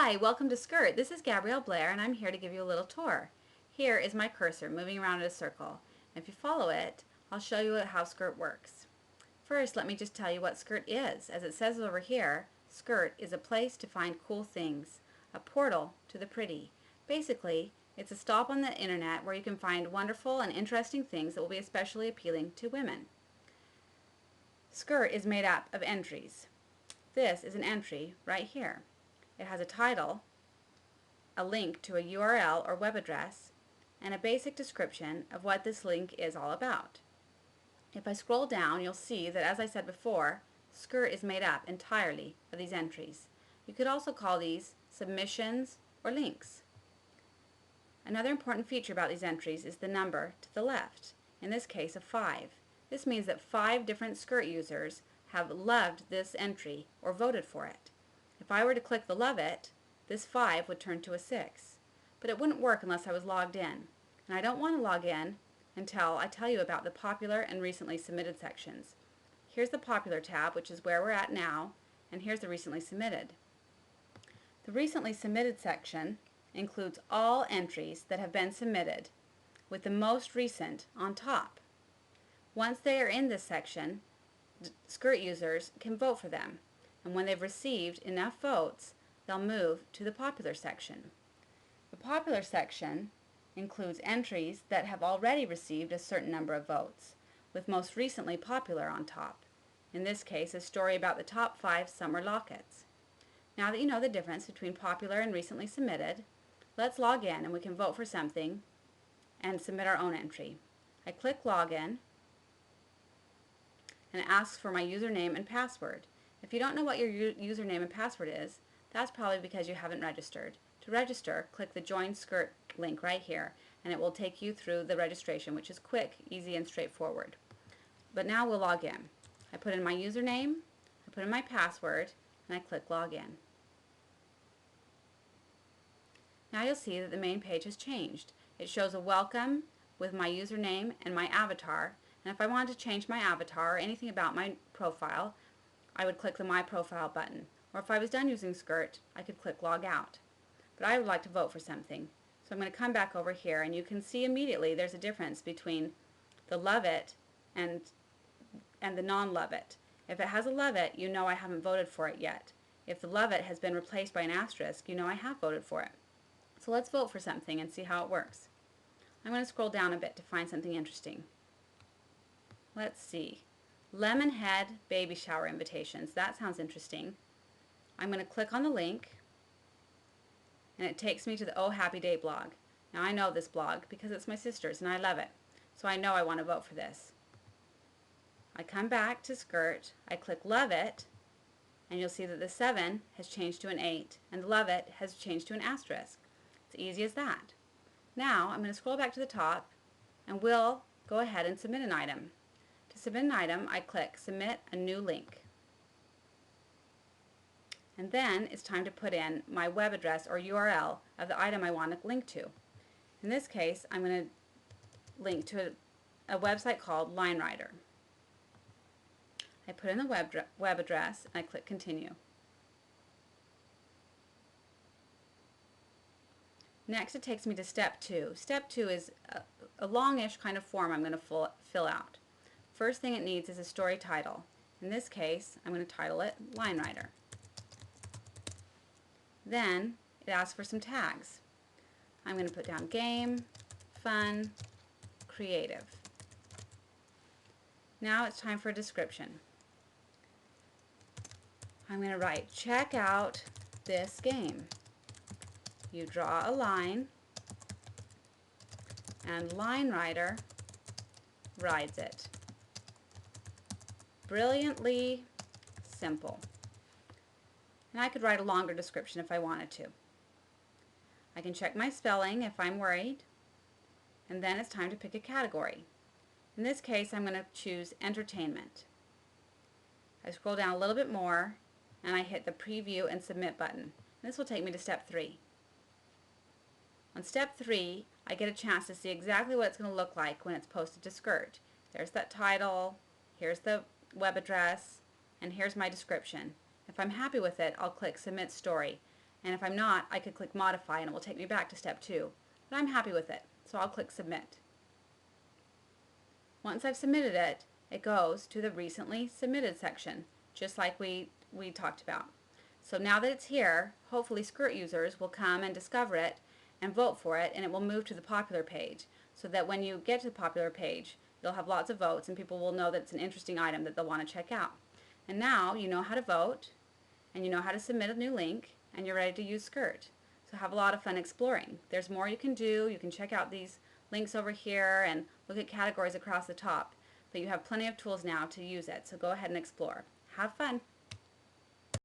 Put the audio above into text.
Hi, welcome to Skirt. This is Gabrielle Blair and I'm here to give you a little tour. Here is my cursor moving around in a circle. If you follow it, I'll show you how Skirt works. First, let me just tell you what Skirt is. As it says over here, Skirt is a place to find cool things, a portal to the pretty. Basically, it's a stop on the internet where you can find wonderful and interesting things that will be especially appealing to women. Skirt is made up of entries. This is an entry right here. It has a title, a link to a URL or web address, and a basic description of what this link is all about. If I scroll down, you'll see that, as I said before, Skirt is made up entirely of these entries. You could also call these submissions or links. Another important feature about these entries is the number to the left, in this case of 5. This means that 5 different Skirt users have loved this entry or voted for it. If I were to click the Love It, this 5 would turn to a 6. But it wouldn't work unless I was logged in. And I don't want to log in until I tell you about the popular and recently submitted sections. Here's the popular tab, which is where we're at now, and here's the recently submitted. The recently submitted section includes all entries that have been submitted, with the most recent on top. Once they are in this section, Skirt users can vote for them, and when they've received enough votes, they'll move to the popular section. The popular section includes entries that have already received a certain number of votes, with most recently popular on top. In this case, a story about the top 5 summer lockets. Now that you know the difference between popular and recently submitted, let's log in and we can vote for something and submit our own entry. I click Login and it asks for my username and password. If you don't know what your username and password is, that's probably because you haven't registered. To register, click the Join Skirt link right here, and it will take you through the registration, which is quick, easy, and straightforward. But now we'll log in. I put in my username, I put in my password, and I click Login. Now you'll see that the main page has changed. It shows a welcome with my username and my avatar, and if I wanted to change my avatar or anything about my profile, I would click the My Profile button. Or if I was done using Skirt, I could click Log Out. But I would like to vote for something. So I'm going to come back over here, and you can see immediately there's a difference between the Love It and the non-Love It. If it has a Love It, you know I haven't voted for it yet. If the Love It has been replaced by an asterisk, you know I have voted for it. So let's vote for something and see how it works. I'm going to scroll down a bit to find something interesting. Let's see. Lemonhead baby shower invitations. That sounds interesting. I'm going to click on the link and it takes me to the Oh Happy Day blog. Now I know this blog because it's my sister's and I love it. So I know I want to vote for this. I come back to Skirt, I click Love It, and you'll see that the 7 has changed to an 8 and the Love It has changed to an asterisk. It's easy as that. Now I'm going to scroll back to the top and we'll go ahead and submit an item. To submit an item, I click Submit a New Link. And then it's time to put in my web address or URL of the item I want to link to. In this case, I'm going to link to a website called LineWriter. I put in the web address and I click Continue. Next, it takes me to Step 2. Step 2 is a longish kind of form I'm going to fill out. First thing it needs is a story title. In this case, I'm going to title it LineWriter. Then it asks for some tags. I'm going to put down game, fun, creative. Now it's time for a description. I'm going to write, check out this game. You draw a line and LineWriter rides it. Brilliantly simple. And I could write a longer description if I wanted to. I can check my spelling if I'm worried, and then it's time to pick a category. In this case, I'm going to choose entertainment. I scroll down a little bit more and I hit the preview and submit button. This will take me to step 3. On step 3, I get a chance to see exactly what it's going to look like when it's posted to Skirt. There's that title, here's the web address, and here's my description. If I'm happy with it, I'll click Submit Story. And if I'm not, I could click modify and it will take me back to step 2. But I'm happy with it, so I'll click submit. Once I've submitted it, it goes to the recently submitted section, just like we talked about. So now that it's here, hopefully Skirt users will come and discover it and vote for it, and it will move to the popular page, so that when you get to the popular page, you'll have lots of votes and people will know that it's an interesting item that they'll want to check out. And now you know how to vote, and you know how to submit a new link, and you're ready to use Skirt. So have a lot of fun exploring. There's more you can do. You can check out these links over here and look at categories across the top, but you have plenty of tools now to use it, so go ahead and explore. Have fun.